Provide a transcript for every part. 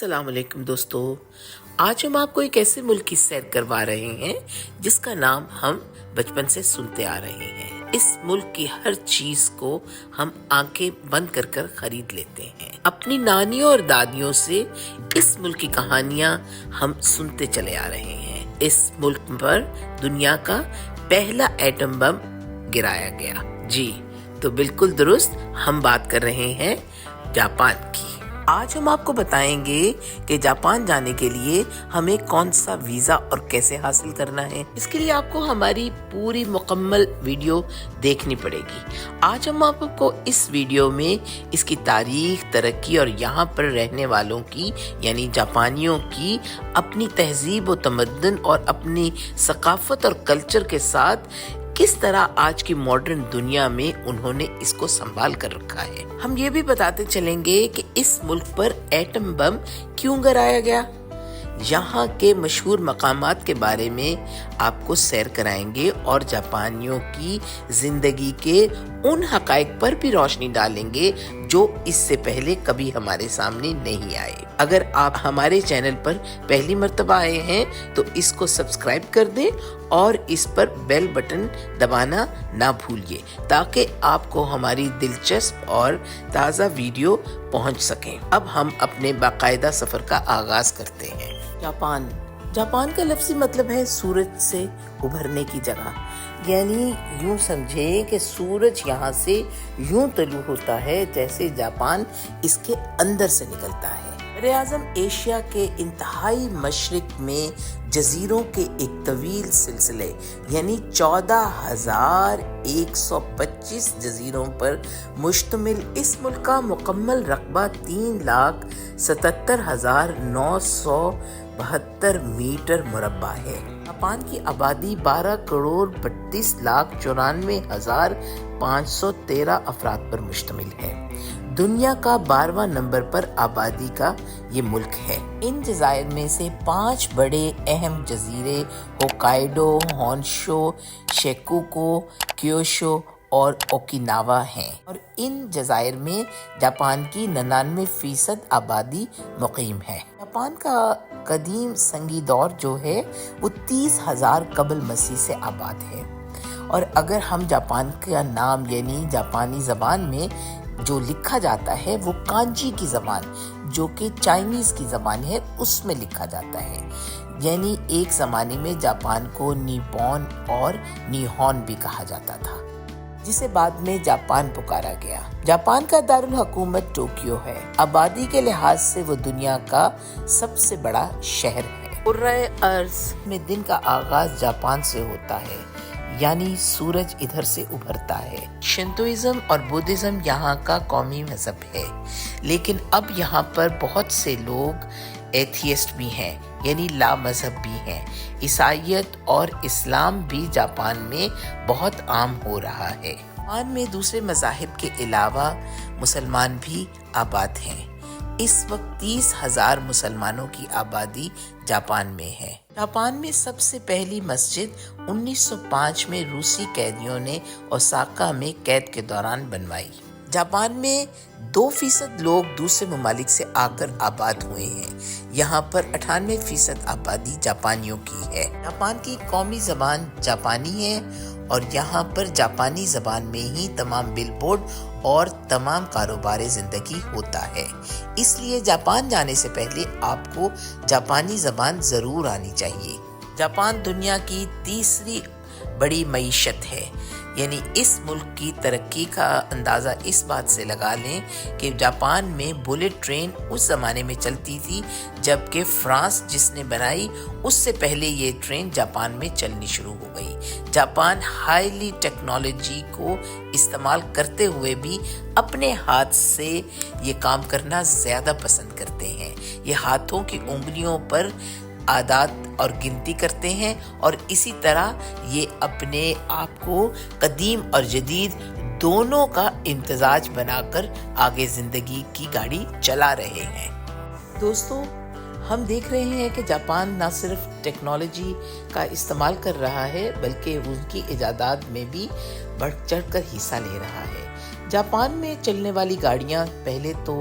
अस्सलाम वालेकुम दोस्तों। आज हम आपको एक ऐसे मुल्क की सैर करवा रहे हैं जिसका नाम हम बचपन से सुनते आ रहे हैं। इस मुल्क की हर चीज को हम आंखें बंद कर कर खरीद लेते हैं। अपनी नानियों और दादियों से इस मुल्क की कहानियां हम सुनते चले आ रहे हैं। इस मुल्क पर दुनिया का पहला एटम बम गिराया गया। जी तो बिल्कुल दुरुस्त, हम बात कर रहे हैं जापान की। आज हम आपको बताएंगे कि जापान जाने के लिए हमें कौन सा वीजा और कैसे हासिल करना है। इसके लिए आपको हमारी पूरी मुकम्मल वीडियो देखनी पड़ेगी। आज हम आपको इस वीडियो में इसकी तारीख, तरक्की और यहाँ पर रहने वालों की यानी जापानियों की अपनी तहजीब व तमद्दुन और अपनी सकाफत और कल्चर के साथ किस तरह आज की मॉडर्न दुनिया में उन्होंने इसको संभाल कर रखा है। हम ये भी बताते चलेंगे कि इस मुल्क पर एटम बम क्यों गिराया गया। यहाँ के मशहूर मकामात के बारे में आपको सैर कराएंगे और जापानियों की जिंदगी के उन हकाइक पर भी रोशनी डालेंगे जो इससे पहले कभी हमारे सामने नहीं आए। अगर आप हमारे चैनल पर पहली मर्तबा आए हैं तो इसको सब्सक्राइब कर दें और इस पर बेल बटन दबाना ना भूलिए ताकि आपको हमारी दिलचस्प और ताज़ा वीडियो पहुंच सकें। अब हम अपने बाकायदा सफ़र का आगाज़ करते हैं। जापान का लफ्ज़ी मतलब है सूरज से उभरने की जगह। यानी यूं समझे कि सूरज यहाँ से यूं तलू होता है जैसे जापान इसके अंदर से निकलता है। बरे-आज़म एशिया के इंतहाई मशरिक में जजीरों के एक तवील सिलसिले यानी 14,125 जजीरों पर मुश्तमिल इस मुल्क का मुकम्मल रकबा 3,77,972 मीटर मुरब्बा है। जापान की आबादी 12,32,94,513 अफराद पर मुश्तमिल है। दुनिया का 12वां नंबर पर आबादी का ये मुल्क है। इन जज़ायर में से 5 बड़े अहम जजीरे होकाइडो, होन्शू, शेकुको, क्योशो और ओकिनावा हैं और इन जज़ायर में जापान की 99% आबादी मुकीम है। जापान का कदीम संगी दौर जो है वो 30,000 कबल मसीह से आबाद है। और अगर हम जापान का नाम यानी जापानी ज़बान में जो लिखा जाता है वो कांजी की ज़बान जो कि चाइनीज़ की ज़बान है उसमें लिखा जाता है। यानी एक ज़माने में जापान को निप्पॉन और निहोन भी कहा जाता था जिसे बाद में जापान पुकारा गया। जापान का दारुल हुकूमत टोक्यो है। आबादी के लिहाज से वो दुनिया का सबसे बड़ा शहर है। कुर्राए अर्ज़ में दिन का आगाज जापान से होता है यानी सूरज इधर से उभरता है। शिंतोइज्म और बुद्धिज्म यहाँ का कौमी मजहब है, लेकिन अब यहाँ पर बहुत से लोग एथियस्ट भी हैं यानी ला मजहब भी हैं। ईसाईयत और इस्लाम भी जापान में बहुत आम हो रहा है। जापान में दूसरे मज़ाहिब के अलावा मुसलमान भी आबाद हैं। इस वक्त 30,000 मुसलमानों की आबादी जापान में है। जापान में सबसे पहली मस्जिद 1905 में रूसी कैदियों ने ओसाका में कैद के दौरान बनवाई। जापान में 2% लोग दूसरे ममालिक से आकर आबाद हुए हैं। यहाँ पर 98% आबादी जापानियों की है। जापान की कौमी ज़बान जापानी है और यहाँ पर जापानी ज़बान में ही तमाम बिलबोर्ड और तमाम कारोबार ज़िंदगी होता है। इसलिए जापान जाने से पहले आपको जापानी ज़बान ज़रूर आनी चाहिए। जापान दुनिया की तीसरी बड़ी मईशत है। यानी इस मुल्क की तरक्की का अंदाज़ा इस बात से लगा लें कि जापान में बुलेट ट्रेन उस ज़माने में चलती थी जबकि फ्रांस जिसने बनाई उससे पहले ये ट्रेन जापान में चलनी शुरू हो गई। जापान हाईली टेक्नोलॉजी को इस्तेमाल करते हुए भी अपने हाथ से ये काम करना ज़्यादा पसंद करते हैं। ये हाथों की उंगलियों पर आदात और गिनती करते हैं और इसी तरह ये अपने आप को कदीम और जदीद दोनों का इम्तजाज बनाकर आगे ज़िंदगी की गाड़ी चला रहे हैं। दोस्तों, हम देख रहे हैं कि जापान न सिर्फ टेक्नोलॉजी का इस्तेमाल कर रहा है बल्कि उनकी इजादात में भी बढ़ चढ़ कर हिस्सा ले रहा है। जापान में चलने वाली गाड़ियाँ पहले तो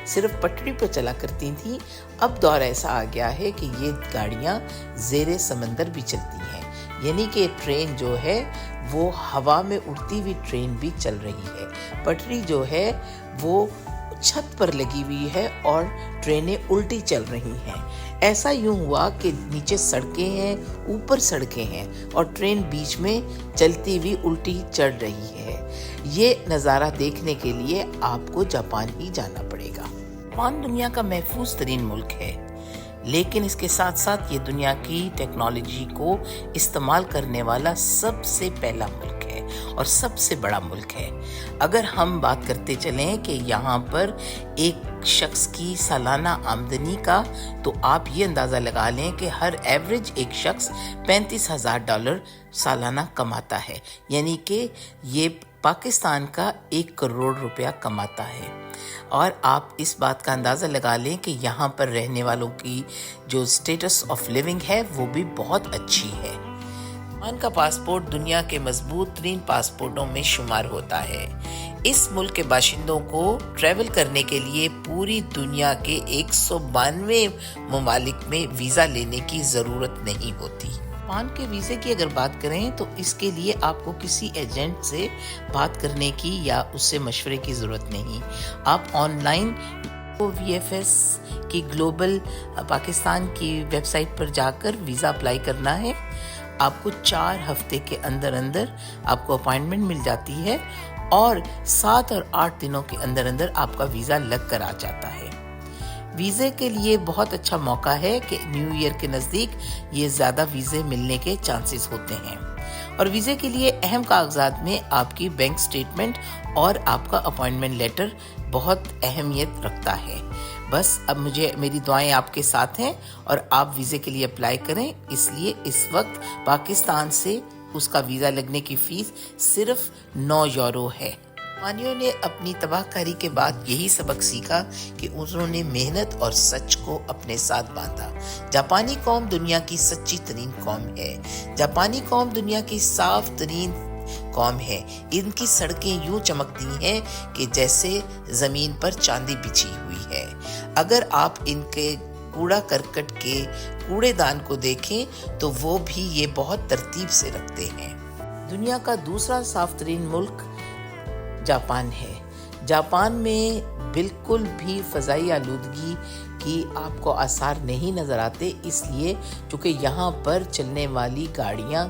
सिर्फ पटरी पर चला करती थीं, अब दौर ऐसा आ गया है कि ये गाड़ियाँ ज़ेरे समंदर भी चलती हैं, यानी कि ट्रेन जो है वो हवा में उड़ती हुई ट्रेन भी चल रही है। पटरी जो है वो छत पर लगी हुई है और ट्रेनें उल्टी चल रही हैं। ऐसा यूं हुआ कि नीचे सड़कें हैं, ऊपर सड़कें हैं और ट्रेन बीच में चलती हुई उल्टी चढ़ रही है। ये नज़ारा देखने के लिए आपको जापान ही जाना पड़ेगा। जापान दुनिया का महफूज तरीन मुल्क है, लेकिन इसके साथ साथ ये दुनिया की टेक्नोलॉजी को इस्तेमाल करने वाला सबसे पहला मुल्क है और सबसे बड़ा मुल्क है। अगर हम बात करते चलें कि यहाँ पर एक शख्स की सालाना आमदनी का, तो आप ये अंदाज़ा लगा लें कि हर एवरेज एक शख्स $35,000 सालाना कमाता है, यानी कि ये पाकिस्तान का 1 करोड़ रुपया कमाता है। और आप इस बात का अंदाज़ा लगा लें कि यहाँ पर रहने वालों की जो स्टेटस ऑफ लिविंग है वो भी बहुत अच्छी है। जापान का पासपोर्ट दुनिया के मजबूत तरीन पासपोर्टों में शुमार होता है। इस मुल्क के बाशिंदों को ट्रैवल करने के लिए पूरी दुनिया के 192 ममालिक में वीज़ा लेने की ज़रूरत नहीं होती। जापान के वीज़े की अगर बात करें तो इसके लिए आपको किसी एजेंट से बात करने की या उससे मशवरे की ज़रूरत नहीं। आप ऑनलाइन VFS की ग्लोबल पाकिस्तान की वेबसाइट पर जाकर वीज़ा अप्लाई करना है। आपको 4 हफ्ते के अंदर अंदर आपको अपॉइंटमेंट मिल जाती है और 7 और 8 दिनों के अंदर अंदर आपका वीज़ा लग कर आ जाता है। वीज़े के लिए बहुत अच्छा मौका है कि न्यू ईयर के नज़दीक ये ज़्यादा वीज़े मिलने के चांसेस होते हैं। और वीज़े के लिए अहम कागजात में आपकी बैंक स्टेटमेंट और आपका अपॉइंटमेंट लेटर बहुत अहमियत रखता है। बस अब मेरी दुआएं आपके साथ हैं और आप वीज़े के लिए अप्लाई करें। इसलिए इस वक्त पाकिस्तान से उसका वीज़ा लगने की फ़ीस सिर्फ €9 है। जापानियों ने अपनी तबाहकारी के बाद यही सबक सीखा कि उन्होंने मेहनत और सच को अपने साथ बांधा। जापानी कौम दुनिया की सच्ची तरीन कौम है। जापानी कौम दुनिया की साफ तरीन कौम है। इनकी सड़कें यूं चमकती हैं कि जैसे ज़मीन पर चांदी बिछी हुई है। अगर आप इनके कूड़ा करकट के कूड़ेदान को देखें तो वो भी ये बहुत तरतीब से रखते हैं। दुनिया का दूसरा साफ तरीन मुल्क जापान है। जापान में बिल्कुल भी फ़ज़ाई आलूदगी की आपको आसार नहीं नज़र आते, इसलिए क्योंकि यहाँ पर चलने वाली गाड़ियाँ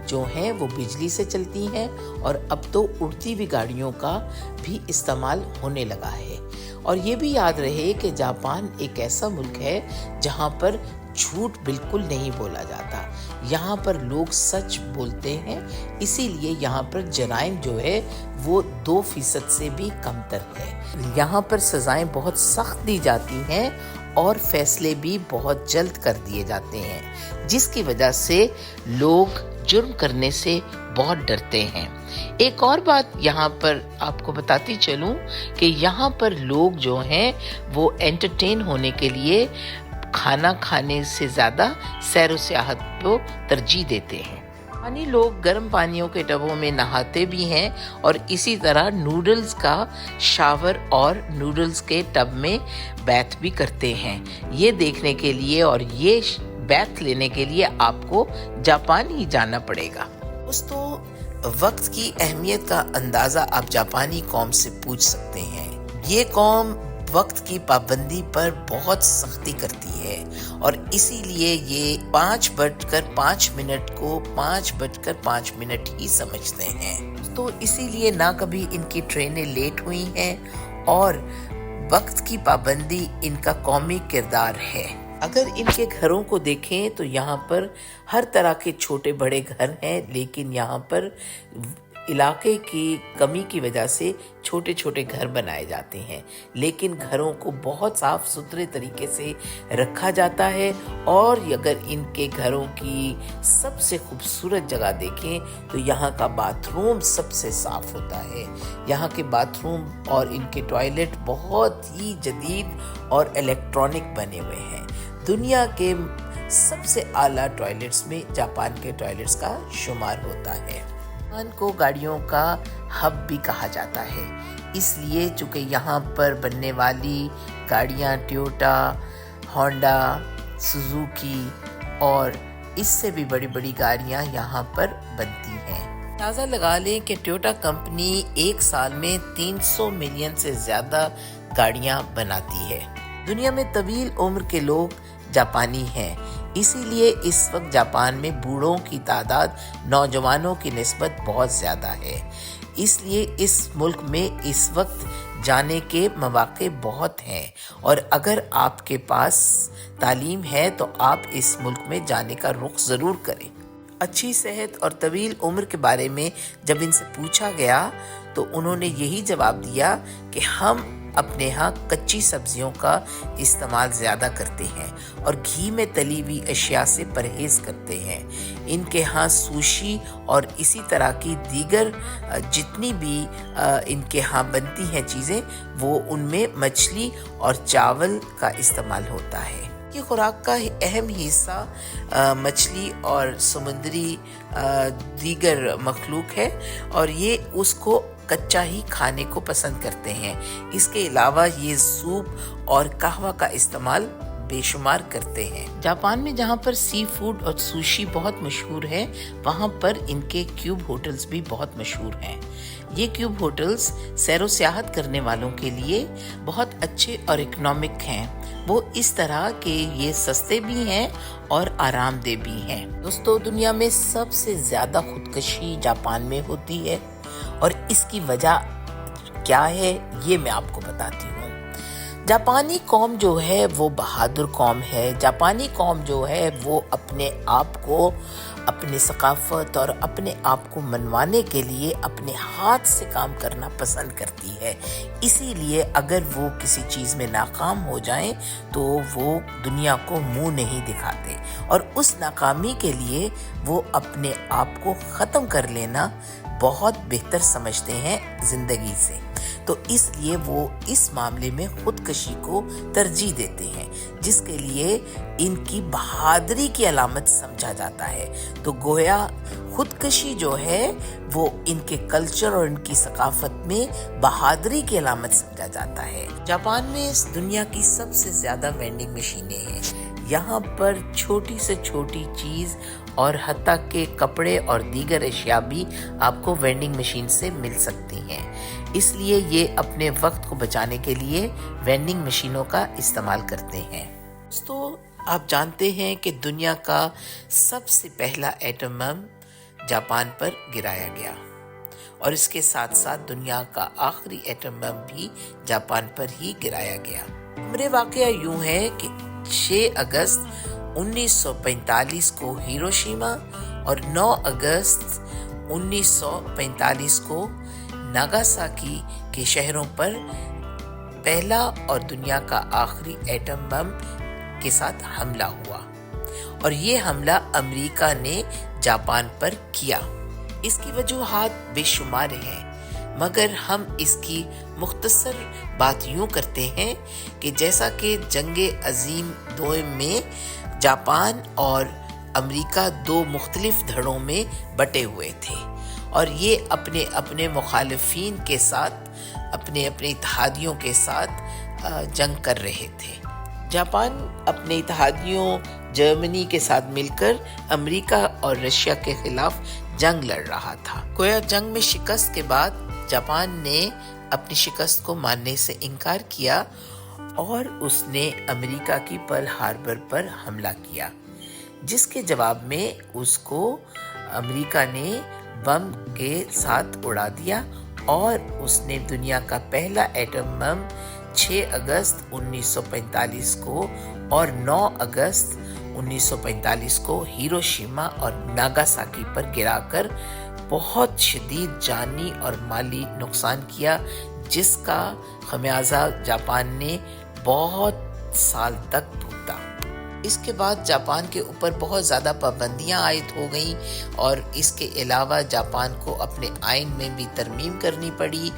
जो हैं वो बिजली से चलती हैं और अब तो उड़ती हुई गाड़ियों का भी इस्तेमाल होने लगा है। और ये भी याद रहे कि जापान एक ऐसा मुल्क है जहाँ पर झूठ बिल्कुल नहीं बोला जाता। यहाँ पर लोग सच बोलते हैं, इसीलिए यहाँ पर जराइम जो है वो 2% से भी कमतर है। यहाँ पर सज़ाएं बहुत सख्त दी जाती हैं और फैसले भी बहुत जल्द कर दिए जाते हैं, जिसकी वजह से लोग जुर्म करने से बहुत डरते हैं। एक और बात यहाँ पर आपको बताती चलूँ कि यहाँ पर लोग जो हैं वो एंटरटेन होने के लिए खाना खाने से ज़्यादा सैर व सियाहत को तरजीह देते हैं। जापानी लोग गर्म पानियों के टबों में नहाते भी हैं और इसी तरह नूडल्स का शावर और नूडल्स के टब में बैथ भी करते हैं। ये देखने के लिए और ये बैथ लेने के लिए आपको जापान ही जाना पड़ेगा। दोस्तों, वक्त की अहमियत का अंदाज़ा आप जापानी कौम से पूछ सकते हैं। ये कौम वक्त की पाबंदी पर बहुत सख्ती करती है और इसीलिए ये 5:05 को 5:05 ही समझते हैं। तो इसीलिए ना कभी इनकी ट्रेनें लेट हुई हैं और वक्त की पाबंदी इनका कौमी किरदार है। अगर इनके घरों को देखें तो यहाँ पर हर तरह के छोटे बड़े घर हैं, लेकिन यहाँ पर इलाके की कमी की वजह से छोटे छोटे घर बनाए जाते हैं, लेकिन घरों को बहुत साफ सुथरे तरीके से रखा जाता है। और अगर इनके घरों की सबसे खूबसूरत जगह देखें तो यहाँ का बाथरूम सबसे साफ होता है। यहाँ के बाथरूम और इनके टॉयलेट बहुत ही जदीद और इलेक्ट्रॉनिक बने हुए हैं। दुनिया के सबसे आला टॉयलेट्स में जापान के टॉयलेट्स का शुमार होता है। जापान को गाड़ियों का हब भी कहा जाता है, इसलिए चूँकि यहाँ पर बनने वाली गाड़ियाँ टोयोटा, होंडा, सुजुकी और इससे भी बड़ी बड़ी गाड़ियाँ यहाँ पर बनती हैं। अंदाज़ा लगा लें कि टोयोटा कंपनी एक साल में 300 मिलियन से ज़्यादा गाड़ियाँ बनाती है। दुनिया में तवील उम्र के लोग जापानी हैं, इसीलिए इस वक्त जापान में बूढ़ों की तादाद नौजवानों की निस्बत बहुत ज़्यादा है। इसलिए इस मुल्क में इस वक्त जाने के मौके बहुत हैं और अगर आपके पास तालीम है तो आप इस मुल्क में जाने का रुख ज़रूर करें। अच्छी सेहत और तवील उम्र के बारे में जब इनसे पूछा गया तो उन्होंने यही जवाब दिया कि हम अपने यहाँ कच्ची सब्जियों का इस्तेमाल ज़्यादा करते हैं और घी में तली हुई अशिया से परहेज़ करते हैं। इनके यहाँ सुशी और इसी तरह की दीगर जितनी भी इनके यहाँ बनती हैं चीज़ें, वो उनमें मछली और चावल का इस्तेमाल होता है। ये खुराक का अहम हिस्सा मछली और समुद्री दीगर मखलूक है और ये उसको कच्चा ही खाने को पसंद करते हैं। इसके अलावा ये सूप और कहवा का इस्तेमाल बेशुमार करते हैं। जापान में जहाँ पर सी फूड और सुशी बहुत मशहूर है, वहाँ पर इनके क्यूब होटल्स भी बहुत मशहूर हैं। ये क्यूब होटल्स सैरो सियाहत करने वालों के लिए बहुत अच्छे और इकोनॉमिक हैं। वो इस तरह के ये सस्ते भी हैं और आरामदेह भी हैं। दोस्तों, दुनिया में सबसे ज़्यादा खुदकशी जापान में होती है और इसकी वजह क्या है ये मैं आपको बताती हूँ। जापानी कौम जो है वो बहादुर कौम है। जापानी कौम जो है वो अपने आप को, अपनी सकाफत और अपने आप को मनवाने के लिए अपने हाथ से काम करना पसंद करती है। इसीलिए अगर वो किसी चीज़ में नाकाम हो जाएं तो वो दुनिया को मुंह नहीं दिखाते और उस नाकामी के लिए वो अपने आप को ख़त्म कर लेना बहुत बेहतर समझते हैं ज़िंदगी से। तो इसलिए वो इस मामले में खुदकशी को तरजीह देते हैं, जिसके लिए इनकी बहादुरी की अलामत समझा जाता है। तो गोया खुदकशी जो है वो इनके कल्चर और इनकी सकाफत में बहादुरी की अलामत समझा जाता है। जापान में इस दुनिया की सबसे ज़्यादा वेंडिंग मशीनें हैं। यहाँ पर छोटी से छोटी चीज़ और हत्ता के कपड़े और दीगर अशिया भी आपको वेंडिंग मशीन से मिल सकती हैं। इसलिए ये अपने वक्त को बचाने के लिए वेंडिंग मशीनों का इस्तेमाल करते हैं। दोस्तों, आप जानते हैं कि दुनिया का सबसे पहला एटम बम जापान पर गिराया गया और इसके साथ साथ दुनिया का आखिरी एटम बम भी जापान पर ही गिराया गया। मेरे वाकया यूं है कि 6 अगस्त 1945 को हिरोशिमा और 9 अगस्त 1945 को नागासाकी के शहरों पर पहला और दुनिया का आखिरी एटम बम के साथ हमला हुआ और ये हमला अमेरिका ने जापान पर किया। इसकी वजूहात बेशुमार हैं, मगर हम इसकी मुख्तसर बात यूं करते हैं कि जैसा कि जंगे अजीम दोम में जापान और अमेरिका 2 मुख्तलिफ धड़ों में बटे हुए थे और ये अपने अपने मुखालिफिन के साथ, अपने अपने इत्तेहादियों के साथ जंग कर रहे थे। जापान अपने इत्तेहादियों जर्मनी के साथ मिलकर अमेरिका और रशिया के खिलाफ जंग लड़ रहा था। गोया जंग में शिकस्त के बाद जापान ने अपनी शिकस्त को मानने से इनकार किया और उसने अमेरिका की पर्ल हार्बर पर हमला किया, जिसके जवाब में उसको अमेरिका ने बम के साथ उड़ा दिया और उसने दुनिया का पहला एटम बम 6 अगस्त 1945 को और 9 अगस्त 1945 को हिरोशिमा और नागासाकी पर गिराकर बहुत शदीद जानी और माली नुकसान किया, जिसका खमियाजा जापान ने बहुत साल तक भुगता। इसके बाद जापान के ऊपर बहुत ज़्यादा पाबंदियां आयद हो गईं और इसके अलावा जापान को अपने आइन में भी तरमीम करनी पड़ी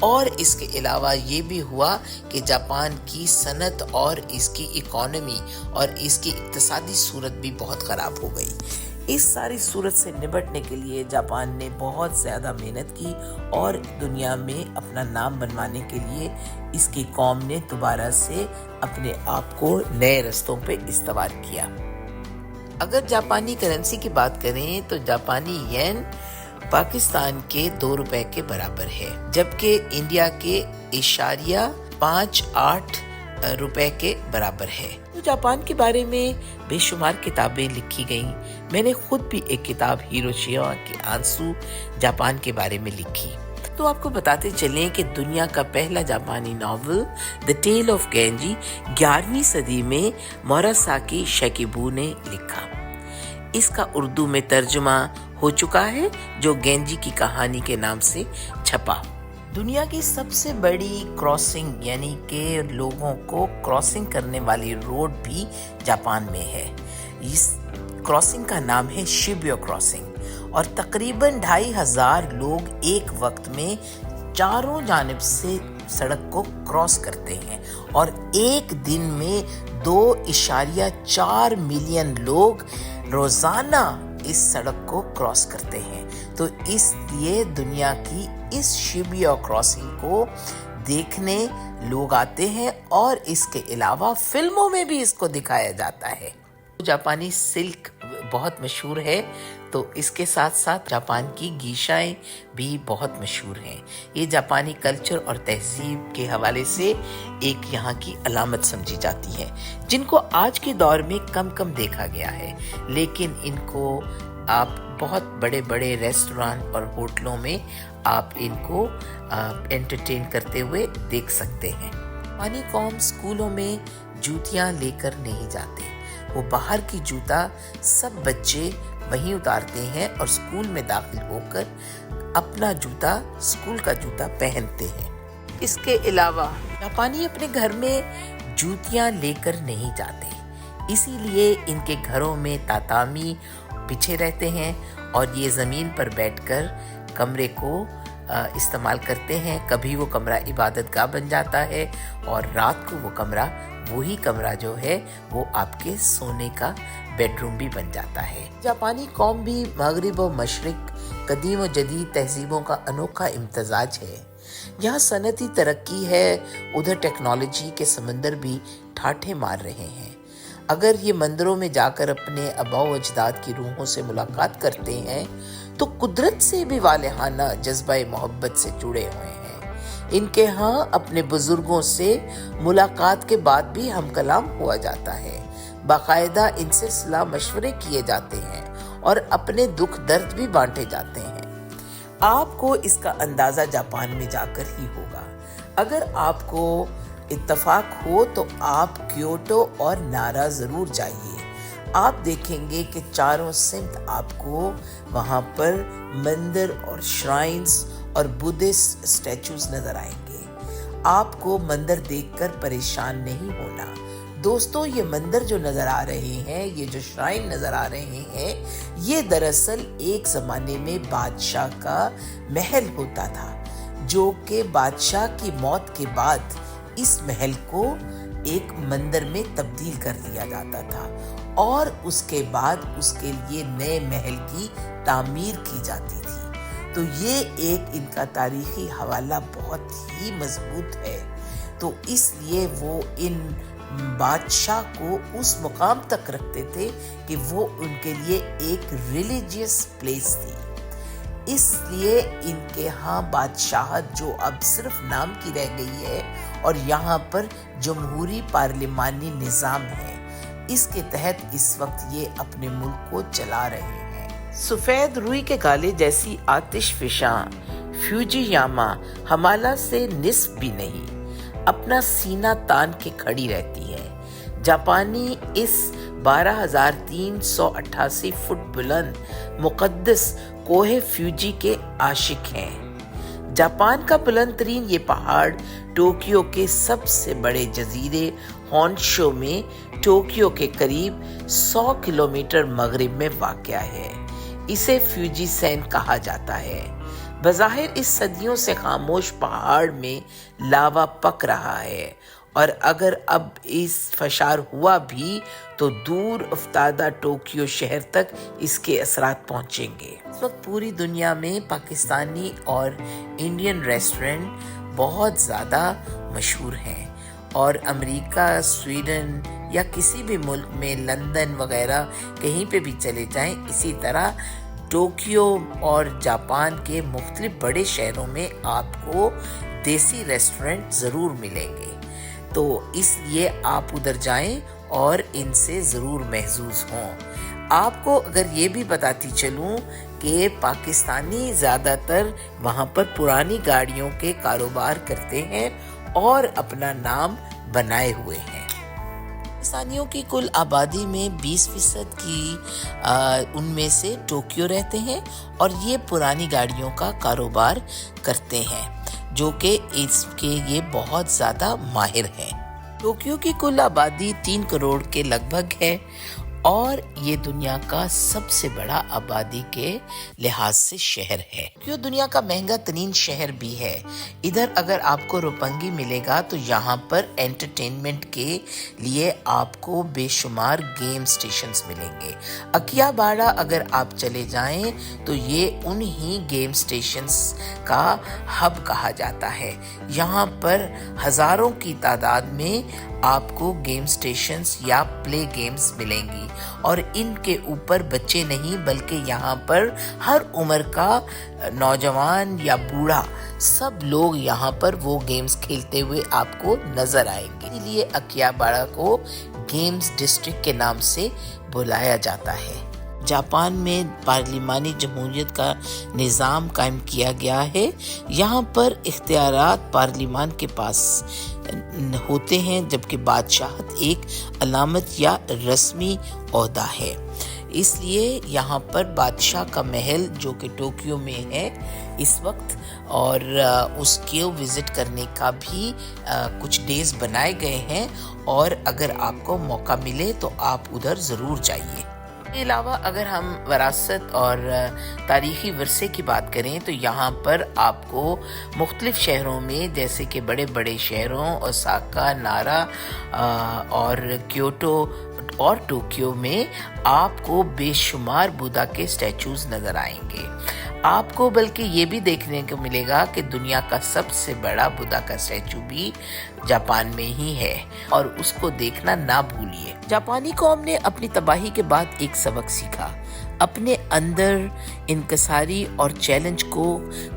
और इसके अलावा ये भी हुआ कि जापान की सनत और इसकी इकोनॉमी और इसकी इक्तिसादी सूरत भी बहुत ख़राब हो गई। اس ساری صورت سے نمٹنے کے لیے جاپان نے بہت زیادہ محنت کی اور دنیا میں اپنا نام بنوانے کے لیے اس کی قوم نے دوبارہ سے اپنے آپ کو نئے رستوں پہ استوار کیا۔ اگر جاپانی کرنسی کی بات کریں تو جاپانی ین پاکستان کے 2 روپے کے برابر ہے، جبکہ انڈیا کے 0.58 روپے کے برابر ہے۔ جاپان کے بارے میں بے شمار کتابیں لکھی گئیں۔ میں نے خود بھی ایک کتاب ہیروشیما کے آنسو جاپان کے بارے میں لکھی۔ تو آپ کو بتاتے چلیں کہ دنیا کا پہلا جاپانی novel the tell of Genji 11ویں صدی میں موراساکی شیکیبو نے لکھا۔ اس کا اردو میں ترجمہ ہو چکا ہے، جو گینجی کی کہانی کے نام سے چھپا۔ دنیا کی سب سے بڑی کراسنگ یعنی کہ لوگوں کو کراسنگ کرنے والی روڈ بھی جاپان میں ہے۔ اس کراسنگ کا نام ہے شیبیو کراسنگ اور تقریباً 2500 لوگ ایک وقت میں چاروں جانب سے سڑک کو کراس کرتے ہیں اور ایک دن میں 2.4 ملین لوگ روزانہ اس سڑک کو کراس کرتے ہیں۔ تو اس لیے دنیا کی اس شیبیو کراسنگ کو دیکھنے لوگ آتے ہیں اور اس کے علاوہ فلموں میں بھی اس کو دکھایا جاتا ہے۔ جاپانی سلک بہت مشہور ہے، تو اس کے ساتھ ساتھ جاپان کی گیشائیں بھی بہت مشہور ہیں۔ یہ جاپانی کلچر اور تہذیب کے حوالے سے ایک یہاں کی علامت سمجھی جاتی ہے، جن کو آج کے دور میں کم دیکھا گیا ہے، لیکن ان کو آپ بہت بڑے بڑے ریسٹوران اور ہوٹلوں میں آپ ان کو انٹرٹین کرتے ہوئے دیکھ سکتے ہیں۔ جاپانی قوم اسکولوں میں جوتیاں لے کر نہیں جاتے، وہ باہر کی جوتا سب بچے وہیں اتارتے ہیں اور اسکول میں داخل ہو کر اپنا جوتا، اسکول کا جوتا پہنتے ہیں۔ اس کے علاوہ جاپانی اپنے گھر میں جوتیاں لے کر نہیں جاتے، اسی لیے ان کے گھروں میں تاتامی بچھے رہتے ہیں اور یہ زمین پر بیٹھ کر کمرے کو استعمال کرتے ہیں۔ کبھی وہ کمرہ عبادت گاہ بن جاتا ہے اور رات کو وہ وہی کمرہ جو ہے وہ آپ کے سونے کا بیڈ روم بھی بن جاتا ہے۔ جاپانی قوم بھی مغرب و مشرق، قدیم و جدید تہذیبوں کا انوکھا امتزاج ہے۔ یہاں صنعتی ترقی ہے، ادھر ٹیکنالوجی کے سمندر بھی ٹھاٹھے مار رہے ہیں۔ اگر یہ مندروں میں جا کر اپنے آباء و اجداد کی روحوں سے ملاقات کرتے ہیں تو قدرت سے بھی والہانہ جذبہ محبت سے جڑے ہوئے ہیں۔ ان کے ہاں اپنے بزرگوں سے ملاقات کے بعد بھی ہم کلام ہوا جاتا ہے، باقاعدہ ان سے صلاح مشورے کیے جاتے ہیں اور اپنے دکھ درد بھی بانٹے جاتے ہیں۔ آپ کو اس کا اندازہ جاپان میں جا کر ہی ہوگا۔ اگر آپ کو اتفاق ہو تو آپ کیوٹو اور نارا ضرور جائیے۔ آپ دیکھیں گے کہ چاروں سمت آپ کو وہاں پر مندر اور شرائنز اور بدھسٹ اسٹیچوز نظر آئیں گے۔ آپ کو مندر دیکھ کر پریشان نہیں ہونا۔ دوستو، یہ مندر جو نظر آ رہے ہیں، یہ جو شرائن نظر آ رہے ہیں، یہ دراصل ایک زمانے میں بادشاہ کا محل ہوتا تھا، جو کہ بادشاہ کی موت کے بعد اس محل کو ایک مندر میں تبدیل کر دیا جاتا تھا اور اس کے بعد اس کے لیے نئے محل کی تعمیر کی جاتی تھی۔ تو یہ ایک ان کا تاریخی حوالہ بہت ہی مضبوط ہے۔ تو اس لیے وہ ان بادشاہ کو اس مقام تک رکھتے تھے کہ وہ ان کے لیے ایک ریلیجیس پلیس تھی۔ اس لیے ان کے ہاں بادشاہت جو اب صرف نام کی رہ گئی ہے اور یہاں پر جمہوری پارلیمانی نظام ہے، اس کے تحت اس وقت یہ اپنے ملک کو چلا رہے ہیں۔ سفید روئی کے گالے جیسی آتش فشاں فیوجی یاما ہمالا سے نصف بھی نہیں، اپنا سینہ تان کے کھڑی رہتی ہے۔ جاپانی اس 12,388 فٹ بلند مقدس کوہ فیوجی کے عاشق ہیں۔ جاپان کا بلند ترین یہ پہاڑ ٹوکیو کے سب سے بڑے جزیرے ہونشو میں ٹوکیو کے قریب 100 کلومیٹر مغرب میں واقع ہے۔ اسے فیوجی سین کہا جاتا ہے۔ بظاہر اس صدیوں سے خاموش پہاڑ میں لاوا پک رہا ہے اور اگر اب اس فشار ہوا بھی تو دور افتادہ ٹوکیو شہر تک اس کے اثرات پہنچیں گے۔ اس وقت پوری دنیا میں پاکستانی اور انڈین ریسٹورنٹ بہت زیادہ مشہور ہیں، اور امریکہ، سویڈن یا کسی بھی ملک میں، لندن وغیرہ کہیں پہ بھی چلے جائیں، اسی طرح ٹوکیو اور جاپان کے مختلف بڑے شہروں میں آپ کو دیسی ریسٹورنٹ ضرور ملیں گے۔ تو اس لیے آپ ادھر جائیں اور ان سے ضرور محظوظ ہوں۔ آپ کو اگر یہ بھی بتاتی چلوں کہ پاکستانی زیادہ تر وہاں پر پرانی گاڑیوں کے کاروبار کرتے ہیں اور اپنا نام بنائے ہوئے ہیں۔ پاکستانیوں کی کل آبادی میں 20% کی ان میں سے ٹوکیو رہتے ہیں، اور یہ پرانی گاڑیوں کا کاروبار کرتے ہیں، جو کہ اس کے یہ بہت زیادہ ماہر ہیں۔ ٹوکیو کی کل آبادی 3 کروڑ کے لگ بھگ ہے، اور یہ دنیا کا سب سے بڑا آبادی کے لحاظ سے شہر ہے۔ ٹوکیو دنیا کا مہنگا ترین شہر بھی ہے۔ ادھر اگر آپ کو روپنگی ملے گا تو یہاں پر انٹرٹینمنٹ کے لیے آپ کو بے شمار گیم سٹیشنز ملیں گے۔ اکیاباڑا اگر آپ چلے جائیں تو یہ انہی گیم سٹیشنز کا ہب کہا جاتا ہے۔ یہاں پر ہزاروں کی تعداد میں آپ کو گیم سٹیشنز یا پلے گیمز ملیں گی، اور ان کے اوپر بچے نہیں بلکہ یہاں پر ہر عمر کا نوجوان یا بوڑھا سب لوگ یہاں پر وہ گیمز کھیلتے ہوئے آپ کو نظر آئیں گے۔ اس لیے اکیاباڑا کو گیمز ڈسٹرکٹ کے نام سے بلایا جاتا ہے۔ جاپان میں پارلیمانی جمہوریت کا نظام قائم کیا گیا ہے۔ یہاں پر اختیارات پارلیمان کے پاس ہوتے ہیں، جبکہ بادشاہت ایک علامت یا رسمی عہدہ ہے۔ اس لیے یہاں پر بادشاہ کا محل جو کہ ٹوکیو میں ہے اس وقت، اور اس کے وزٹ کرنے کا بھی کچھ ڈیز بنائے گئے ہیں، اور اگر آپ کو موقع ملے تو آپ ادھر ضرور جائیے۔ اس کے علاوہ اگر ہم وراثت اور تاریخی ورثے کی بات کریں تو یہاں پر آپ کو مختلف شہروں میں، جیسے کہ بڑے بڑے شہروں اوساکا، نارا اور کیوٹو اور ٹوکیو میں آپ کو بے شمار بودھا کے سٹیچوز نظر آئیں گے۔ آپ کو بلکہ یہ بھی دیکھنے کو ملے گا کہ دنیا کا سب سے بڑا بودھا کا سٹیچو بھی جاپان میں ہی ہے، اور اس کو دیکھنا نہ بھولیے۔ جاپانی قوم نے اپنی تباہی کے بعد ایک سبق سیکھا، اپنے اندر انکساری اور چیلنج کو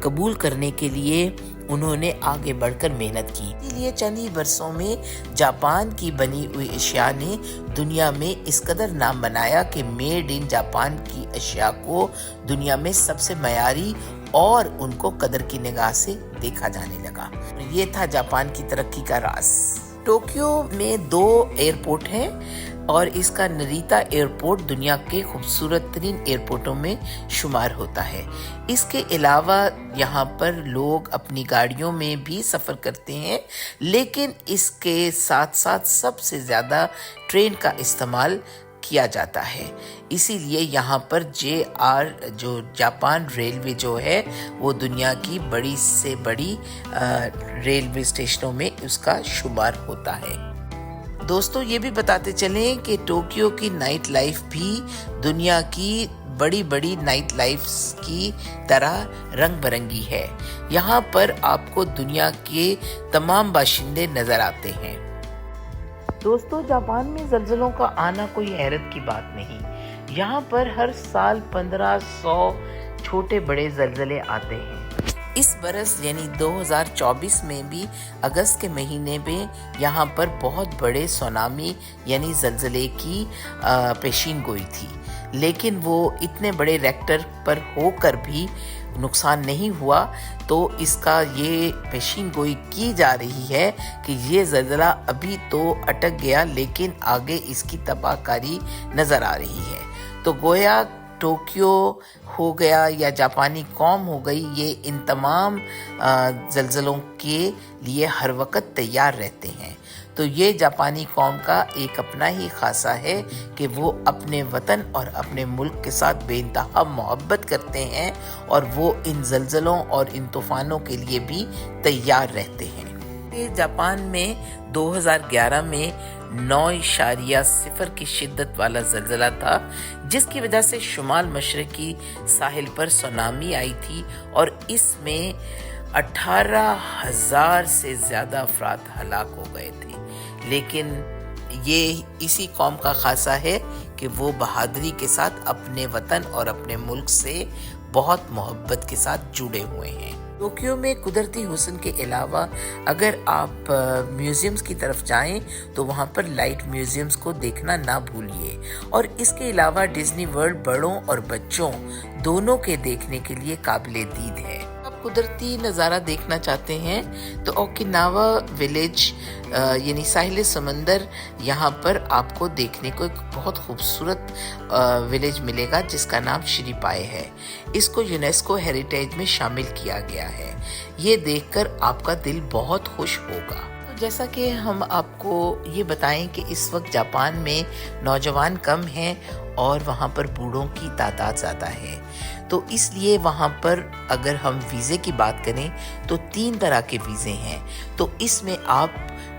قبول کرنے کے لیے انہوں نے آگے بڑھ کر محنت کی۔ اسی لیے چند ہی برسوں میں جاپان کی بنی ہوئی اشیاء نے دنیا میں اس قدر نام بنایا کہ میڈ ان جاپان کی اشیاء کو دنیا میں سب سے معیاری اور ان کو قدر کی نگاہ سے دیکھا جانے لگا۔ یہ تھا جاپان کی ترقی کا راز۔ ٹوکیو میں 2 ایئرپورٹ ہیں، اور اس کا نریتا ایئرپورٹ دنیا کے خوبصورت ترین ایئرپورٹوں میں شمار ہوتا ہے۔ اس کے علاوہ یہاں پر لوگ اپنی گاڑیوں میں بھی سفر کرتے ہیں، لیکن اس کے ساتھ ساتھ سب سے زیادہ ٹرین کا استعمال کیا جاتا ہے۔ اسی لیے یہاں پر JR جو جاپان ریلوے جو ہے وہ دنیا کی بڑی سے بڑی ریلوے اسٹیشنوں میں اس کا شمار ہوتا ہے۔ دوستو یہ بھی بتاتے چلیں کہ ٹوکیو کی نائٹ لائف بھی دنیا کی بڑی بڑی نائٹ لائفز کی طرح رنگ برنگی ہے۔ یہاں پر آپ کو دنیا کے تمام باشندے نظر آتے ہیں۔ دوستو جاپان میں زلزلوں کا آنا کوئی حیرت کی بات نہیں۔ یہاں پر ہر سال 1500 چھوٹے بڑے زلزلے آتے ہیں۔ اس برس یعنی 2024 میں بھی اگست کے مہینے میں یہاں پر بہت بڑے سونامی یعنی زلزلے کی پیشین گوئی تھی، لیکن وہ اتنے بڑے ریکٹر پر ہو کر بھی نقصان نہیں ہوا۔ تو اس کا یہ پیشین گوئی کی جا رہی ہے کہ یہ زلزلہ ابھی تو اٹک گیا، لیکن آگے اس کی تباہ کاری نظر آ رہی ہے۔ تو گویا ٹوکیو ہو گیا یا جاپانی قوم ہو گئی، یہ ان تمام زلزلوں کے لیے ہر وقت تیار رہتے ہیں۔ تو یہ جاپانی قوم کا ایک اپنا ہی خاصہ ہے کہ وہ اپنے وطن اور اپنے ملک کے ساتھ بے انتہا محبت کرتے ہیں، اور وہ ان زلزلوں اور ان طوفانوں کے لیے بھی تیار رہتے ہیں۔ जापान में 2011 में 9.0 की शिद्दत वाला ज़लज़ला था, जिसकी वजह से शुमाल मशरकी साहिल पर सुनामी आई थी और इसमें 18,000 से ज़्यादा अफराद हलाक हो गए थे। लेकिन ये इसी कौम का खासा है कि वो बहादुरी के साथ अपने वतन और अपने मुल्क से बहुत मोहब्बत के साथ जुड़े हुए हैं। टोक्यो में कुदरती हुस्न के अलावा अगर आप म्यूज़ियम्स की तरफ जाएं तो वहाँ पर लाइट म्यूज़ियम्स को देखना ना भूलिए, और इसके अलावा डिज्नी वर्ल्ड बड़ों और बच्चों दोनों के देखने के लिए काबिले दीद है। आप कुदरती नज़ारा देखना चाहते हैं तो ओकिनावा विलेज यानी साहिल समंदर, यहाँ पर आपको देखने को एक बहुत खूबसूरत विलेज मिलेगा जिसका नाम श्रीपाए है। इसको यूनेस्को हेरिटेज में शामिल किया गया है। ये देखकर आपका दिल बहुत खुश होगा। तो जैसा कि हम आपको ये बताएं कि इस वक्त जापान में नौजवान कम हैं और वहाँ पर बूढ़ों की तादाद ज़्यादा है, तो इसलिए वहाँ पर अगर हम वीज़े की बात करें तो 3 तरह के वीज़े हैं। तो इसमें आप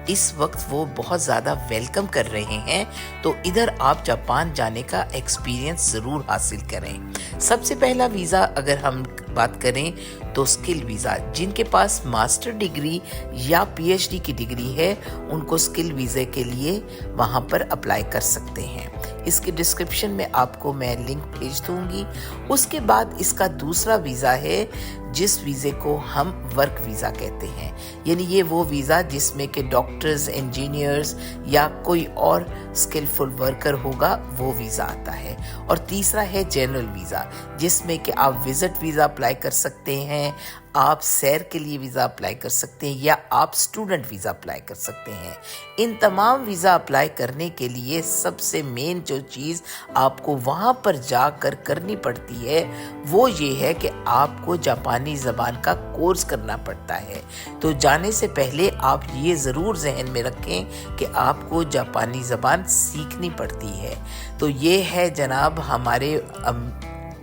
इस वक्त वो बहुत ज़्यादा वेलकम कर रहे हैं, तो इधर आप जापान जाने का एक्सपीरियंस ज़रूर हासिल करें। सबसे पहला वीज़ा अगर हम बात करें तो स्किल वीज़ा, जिनके पास मास्टर डिग्री या पीएचडी की डिग्री है उनको स्किल वीज़े के लिए वहाँ पर अप्लाई कर सकते हैं। इसके डिस्क्रिप्शन में आपको मैं लिंक भेज दूंगी। उसके बाद इसका दूसरा वीज़ा है जिस वीज़े को हम वर्क वीज़ा कहते हैं, यानी ये वो वीज़ा जिसमें कि डॉक्टर्स, इंजीनियर्स या कोई और स्किलफुल वर्कर होगा, वो वीज़ा आता है। और तीसरा है जनरल वीज़ा, जिसमें कि आप विजिट वीज़ा अप्लाई कर सकते हैं, आप सैर के लिए वीज़ा अप्लाई कर सकते हैं या आप स्टूडेंट वीज़ा अप्लाई कर सकते हैं। इन तमाम वीज़ा अप्लाई करने के लिए सबसे मेन जो चीज़ आपको वहाँ पर जाकर करनी पड़ती है वो ये है कि आपको जापानी ज़बान का कोर्स करना पड़ता है। तो जाने से पहले आप ये ज़रूर जहन में रखें कि आपको जापानी ज़बान सीखनी पड़ती है। तो ये है जनाब हमारे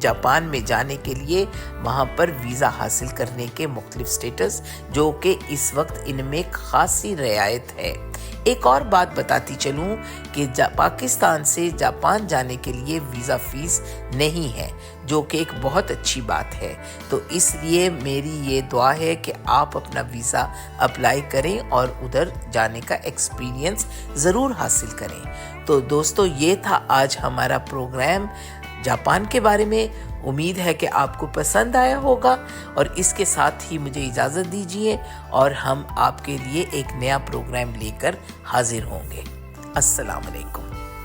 जापान में जाने के लिए वहाँ पर वीज़ा हासिल करने के मुख्तलिफ स्टेटस, जो कि इस वक्त इनमें खासी रियायत है। एक और बात बताती चलूँ कि पाकिस्तान से जापान जाने के लिए वीज़ा फ़ीस नहीं है, जो कि एक बहुत अच्छी बात है। तो इसलिए मेरी ये दुआ है कि आप अपना वीज़ा अप्लाई करें और उधर जाने का एक्सपीरियंस ज़रूर हासिल करें। तो दोस्तों, ये था आज हमारा प्रोग्राम जापान के बारे में। उम्मीद है कि आपको पसंद आया होगा, और इसके साथ ही मुझे इजाज़त दीजिए और हम आपके लिए एक नया प्रोग्राम लेकर हाजिर होंगे। अस्सलाम वालेकुम।